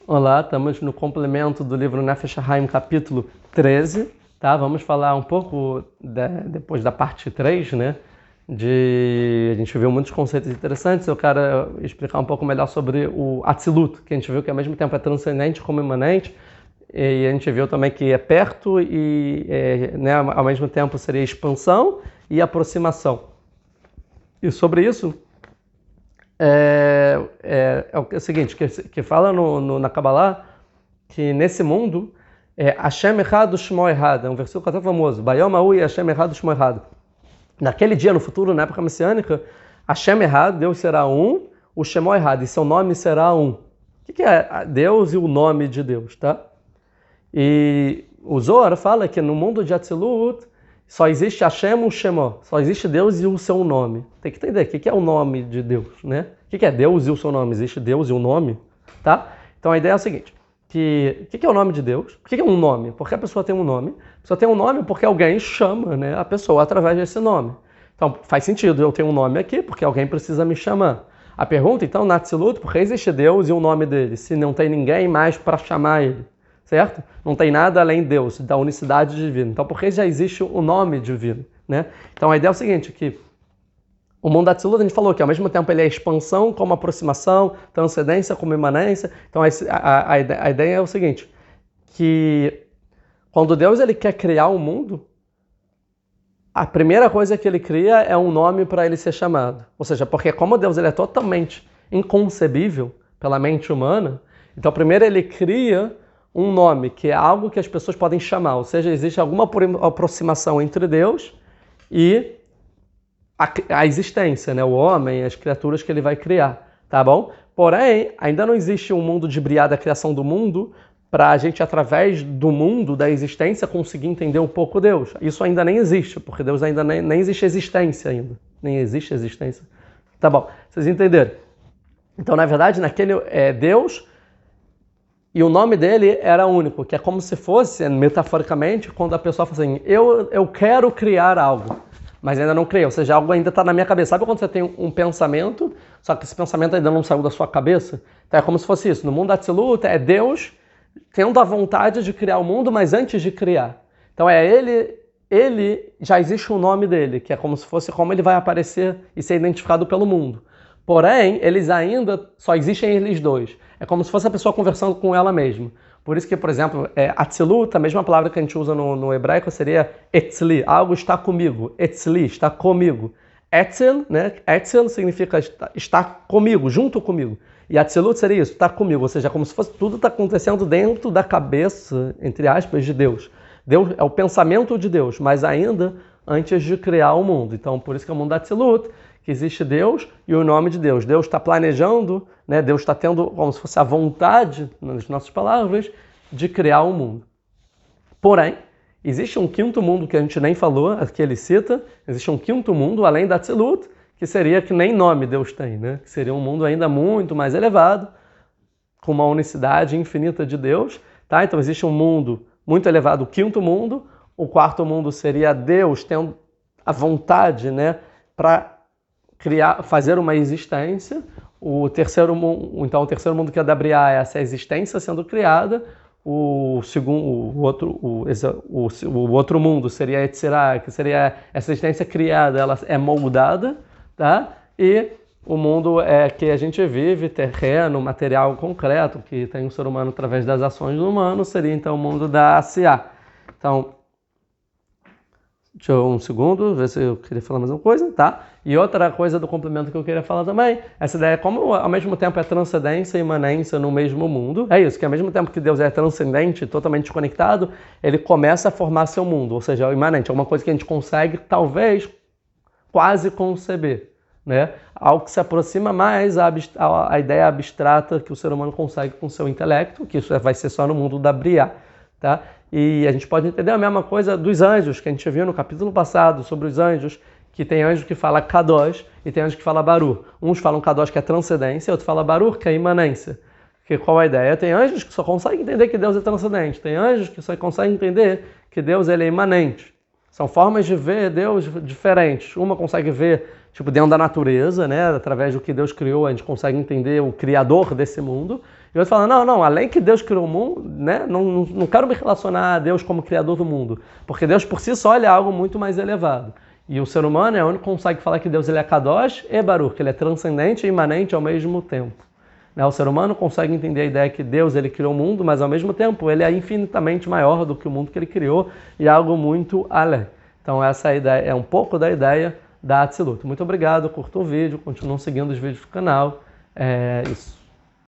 Olá, estamos no complemento do livro Nefesh HaHaim, capítulo 13, tá? Vamos falar um pouco depois da parte 3, né? A gente viu muitos conceitos interessantes, eu quero explicar um pouco melhor sobre o Atzilut, que a gente viu que ao mesmo tempo é transcendente como imanente, e a gente viu também que é perto e né, ao mesmo tempo seria expansão e aproximação. E sobre isso, é o seguinte, que fala na Kabbalah que nesse mundo Hashem Echad Shmo Echad, é um versículo até famoso, Bayom Ha'u Hashem Echad Shmo Echad. Naquele dia, no futuro, na época messiânica, Hashem Echad, Deus será um, o Shemo Echad, e seu nome será um. O que é Deus e o nome de Deus, tá? E o Zohar fala que no mundo de Atzilut só existe Hashem e o Shemo, só existe Deus e o seu nome. Tem que entender o que é o nome de Deus, né? O que é Deus e o seu nome? Existe Deus e o nome, tá? Então a ideia é a seguinte, o que é o nome de Deus? Por que é um nome? Porque a pessoa tem um nome. A pessoa tem um nome porque alguém chama, né, a pessoa através desse nome. Então faz sentido, eu tenho um nome aqui porque alguém precisa me chamar. A pergunta então, na Atzilut, por que existe Deus e o nome dele, se não tem ninguém mais para chamar ele? Certo? Não tem nada além de Deus, da unicidade divina. Então, por que já existe o nome divino? Né? Então, a ideia é o seguinte, que o mundo da Atzilut, a gente falou que ao mesmo tempo ele é expansão como aproximação, transcendência como imanência. Então, a ideia é o seguinte, que quando Deus ele quer criar o mundo, a primeira coisa que ele cria é um nome para ele ser chamado. Ou seja, porque como Deus ele é totalmente inconcebível pela mente humana, então primeiro ele cria um nome, que é algo que as pessoas podem chamar, ou seja, existe alguma aproximação entre Deus e a existência, né? O homem, as criaturas que ele vai criar, tá bom? Porém, ainda não existe um mundo de briar da criação do mundo para a gente, através do mundo, da existência, conseguir entender um pouco Deus. Isso ainda nem existe, porque Deus ainda nem existe existência ainda. Nem existe existência. Tá bom, vocês entenderam? Então, na verdade, naquele Deus... E o nome dele era único, que é como se fosse, metaforicamente, quando a pessoa fala assim, eu quero criar algo, mas ainda não criei, ou seja, algo ainda está na minha cabeça. Sabe quando você tem um pensamento, só que esse pensamento ainda não saiu da sua cabeça? Então é como se fosse isso. No mundo da Atzilut é Deus tendo a vontade de criar o mundo, mas antes de criar. Então ele já existe um nome dele, que é como se fosse como ele vai aparecer e ser identificado pelo mundo. Porém, eles ainda só existem eles dois. É como se fosse a pessoa conversando com ela mesma. Por isso que, por exemplo, Atzilut, a mesma palavra que a gente usa no hebraico seria etzli, algo está comigo. Etzli, está comigo. Etzel, né? Etzel significa estar comigo, junto comigo. E Atzilut seria isso, estar comigo. Ou seja, como se fosse tudo está acontecendo dentro da cabeça, entre aspas, de Deus. Deus é o pensamento de Deus, mas ainda antes de criar o mundo. Então, por isso que é o mundo da Atzilut, que existe Deus e o nome de Deus. Deus está planejando, né? Deus está tendo como se fosse a vontade, nas nossas palavras, de criar o mundo. Porém, existe um quinto mundo que a gente nem falou, que ele cita, existe um quinto mundo, além da Atzilut, que seria que nem nome Deus tem, né? Que seria um mundo ainda muito mais elevado, com uma unicidade infinita de Deus. Tá? Então existe um mundo muito elevado, o quinto mundo. O quarto mundo seria Deus tendo a vontade, né, para fazer uma existência. O terceiro mundo que é da Briá é essa existência sendo criada. O outro mundo seria Yetzirah, que seria essa existência criada, ela é moldada, tá? E o mundo que a gente vive, terreno, material concreto, que tem o ser humano através das ações do humano, seria então o mundo da Asiá. Então, deixa eu um segundo, ver se eu queria falar mais uma coisa, tá? E outra coisa do complemento que eu queria falar também, essa ideia como ao mesmo tempo é transcendência e imanência no mesmo mundo, é isso, que ao mesmo tempo que Deus é transcendente, totalmente conectado, ele começa a formar seu mundo, ou seja, é o imanente, é uma coisa que a gente consegue, talvez, quase conceber, né? Algo que se aproxima mais à ideia abstrata que o ser humano consegue com o seu intelecto, que isso vai ser só no mundo da Briá, tá? E a gente pode entender a mesma coisa dos anjos, que a gente viu no capítulo passado sobre os anjos, que tem anjo que fala Kadosh e tem anjo que fala Baruch. Uns falam Kadosh, que é transcendência, outros falam Baruch, que é imanência. Que qual a ideia? Tem anjos que só conseguem entender que Deus é transcendente, tem anjos que só conseguem entender que Deus ele é imanente. São formas de ver Deus diferentes. Uma consegue ver dentro da natureza, né? Através do que Deus criou, a gente consegue entender o criador desse mundo. E outros falam, não, além que Deus criou o mundo, né, não quero me relacionar a Deus como criador do mundo, porque Deus por si só ele é algo muito mais elevado. E o ser humano é o único que consegue falar que Deus ele é Kadosh e Baruch, que ele é transcendente e imanente ao mesmo tempo. Né, o ser humano consegue entender a ideia que Deus ele criou o mundo, mas ao mesmo tempo ele é infinitamente maior do que o mundo que ele criou e é algo muito além. Então essa ideia é um pouco da ideia da Atzilut. Muito obrigado, curta o vídeo, continuem seguindo os vídeos do canal. É isso.